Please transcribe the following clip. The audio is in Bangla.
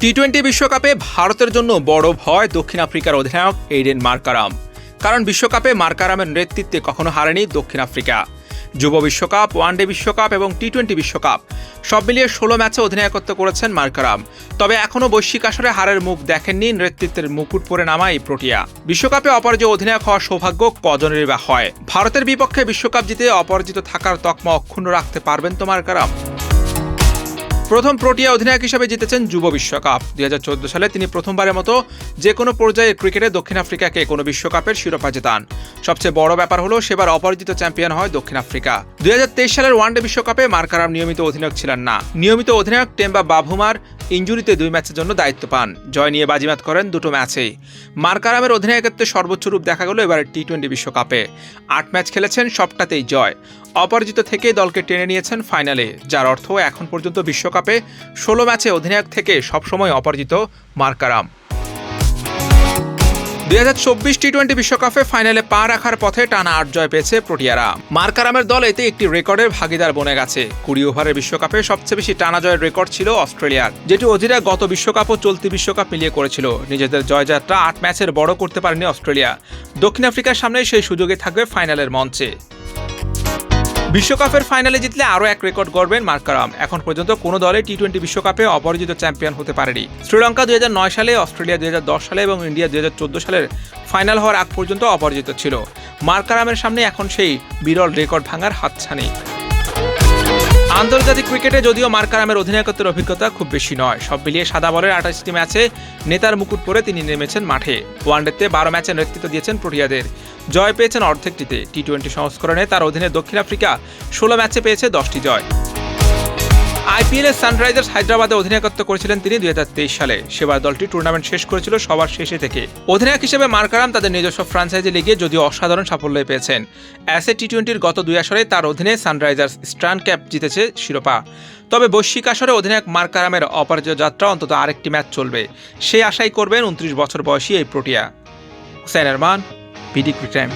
টি-20 বিশ্বকাপে ভারতের জন্য বড় ভয় দক্ষিণ আফ্রিকার অধিনায়ক এইডেন মার্কারাম। কারণ বিশ্বকাপে মার্কারামের নেতৃত্বে কখনো হারেনি দক্ষিণ আফ্রিকা। যুব বিশ্বকাপ, ওয়ানডে বিশ্বকাপ এবং টি-20 বিশ্বকাপ সব মিলিয়ে 16 ম্যাচে অধিনায়কত্ব করেছেন মার্কারাম। তবে এখনও বৈশ্বিক আসরে হারের মুখ দেখেননি নেতৃত্বের মুকুট পরে নামা এই প্রোটিয়া। বিশ্বকাপে অপরাজয় অধিনায়ক হওয়ার সৌভাগ্য কজনেরই বা হয়। ভারতের বিপক্ষে বিশ্বকাপ জিতে অপরাজিত থাকার তকমা অক্ষুণ্ণ রাখতে পারবেন তো মার্কারাম? প্রথম প্রোটিয়া অধিনায়ক হিসেবে জিতেছেন যুব বিশ্বকাপ। 2014 সালে তিনি প্রথমবারের মতো যে কোনো পর্যায়ের ক্রিকেটে দক্ষিণ আফ্রিকাকে কোনো বিশ্বকাপের শিরোপা জেতান। সবচেয়ে বড় ব্যাপার হলো সেবার অপরাজিত চ্যাম্পিয়ন হয় দক্ষিণ আফ্রিকা। 2023 সালের ওয়ানডে বিশ্বকাপে মার্কারাম নিয়মিত অধিনায়ক ছিলেন না। নিয়মিত অধিনায়ক টেম্বা বাভুমার ইনজুরিতে 2 ম্যাচের জন্য দায়িত্ব পান। জয় নিয়ে বাজিমাত করেন দুটো ম্যাচেই। মার্কারামের অধিনায়কত্বের সর্বোচ্চ রূপ দেখা গেল এবার টি-20 বিশ্বকাপে। 8 ম্যাচ খেলেছেন, সবটাতেই জয়। অপরাজিত থেকে দলকে টেনে নিয়েছেন ফাইনালে, যার অর্থ এখন পর্যন্ত বিশ্বকাপে 16 ম্যাচে অধিনায়ক থেকে সবসময় অপরাজিত মার্কারাম। 2024 টি-20 বিশ্বকাপে ফাইনালে পা রাখার পথে টানা 8 জয় পেয়েছে প্রোটিয়ারা। মার্কারামের দল এতে একটি রেকর্ডের ভাগিদার বনে গেছে। 20 ওভারের বিশ্বকাপে সবচেয়ে বেশি টানা জয়ের রেকর্ড ছিল অস্ট্রেলিয়ার, যেটি অধিনায়ক গত বিশ্বকাপ ও চলতি বিশ্বকাপ মিলিয়ে করেছিল। নিজেদের জয়যাত্রা 8 ম্যাচের বড় করতে পারেনি অস্ট্রেলিয়া। দক্ষিণ আফ্রিকার সামনে সেই সুযোগে থাকবে ফাইনালের মঞ্চে। বিশ্বকাপের ফাইনালে জিতলে আরও এক রেকর্ড গড়বেন মার্কারাম। এখন পর্যন্ত কোনো দলে টি-20 বিশ্বকাপে অপরাজিত চ্যাম্পিয়ন হতে পারেনি। শ্রীলঙ্কা 2009 সালে, অস্ট্রেলিয়া 2010 সালে এবং ইন্ডিয়া 2014 সালের ফাইনাল হওয়ার আগ পর্যন্ত অপরাজিত ছিল। মার্কারামের সামনে এখন সেই বিরল রেকর্ড ভাঙার হাতছানি। আন্তর্জাতিক ক্রিকেটে যদিও মার্কারামের অধিনায়কত্বের অভিজ্ঞতা খুব বেশি নয়। সব মিলিয়ে সাদা বলের 28টি ম্যাচে নেতার মুকুট পরে তিনি নেমেছেন মাঠে। ওয়ানডেতে 12 ম্যাচে নেতৃত্ব দিয়েছেন প্রোটিয়াদের। জয় পেয়েছেন অর্ধেকটিতে। টি-20 সংস্করণে তার অধীনে দক্ষিণ আফ্রিকা 16 ম্যাচে পেয়েছে 10টি জয়। আইপিএলে সানরাইজার্স হায়দ্রাবাদে অধিনায়কত্ব করেছিলেন তিনি 2023 সালে। সেবার দলটি টুর্নামেন্ট শেষ করেছিল সবার শেষে থেকে। অধিনায়ক হিসেবে মার্কারাম তাদের নিজস্ব ফ্র্যাঞ্চাইজি লিগে যদিও অসাধারণ সাফল্য পেয়েছেন। অ্যাসে টি-20 গত 2 আসরে তার অধীনে সানরাইজার্স স্টান ক্যাপ জিতেছে শিরোপা। তবে বৈশ্বিক আসরে অধিনায়ক মার্কারামের অপরাজয় যাত্রা অন্তত আরেকটি ম্যাচ চলবে, সেই আশাই করবেন 29 বছর বয়সী এই Protea. Hossain Arman, BD Cric time.